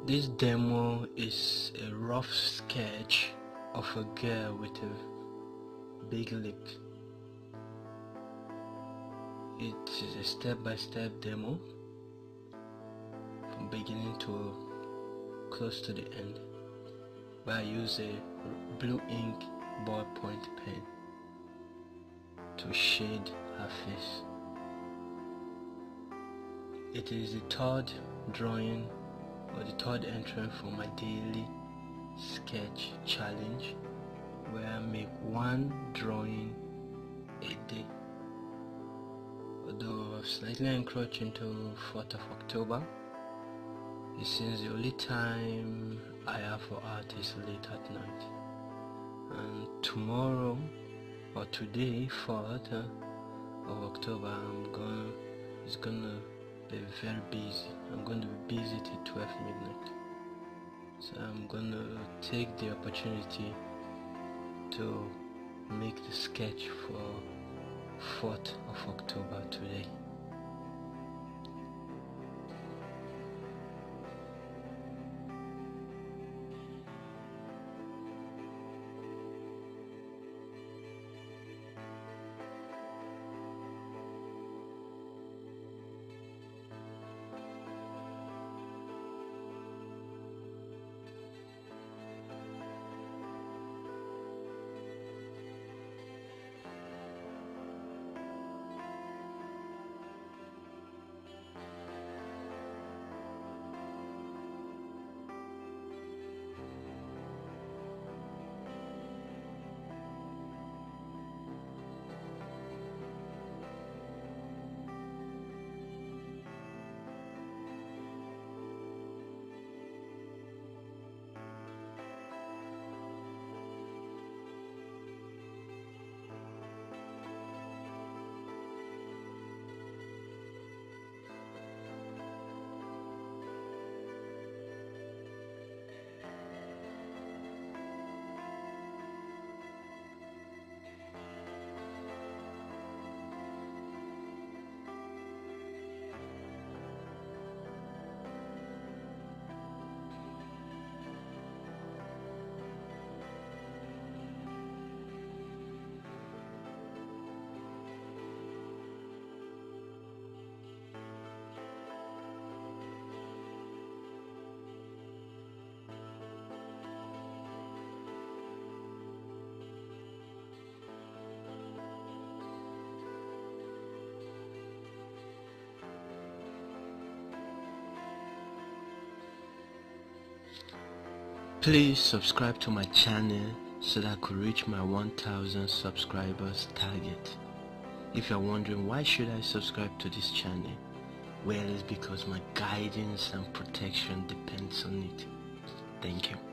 This demo is a rough sketch of a girl with a big lip. It is a step-by-step demo from beginning to close to the end, where I use a blue ink ballpoint pen to shade her face. It is the third drawing or the third entry for my daily sketch challenge, where I make one drawing a day. Although I've slightly encroached into 4th of October, it seems the only time I have for art is late at night. And tomorrow or today, 4th of October, it's gonna be very busy. I'm going to be busy till 12 midnight. So I'm gonna take the opportunity to make the sketch for 4th of October today. Please subscribe to my channel so that I could reach my 1000 subscribers target. If you're wondering why should I subscribe to this channel, well, it's because my guidance and protection depends on it. Thank you.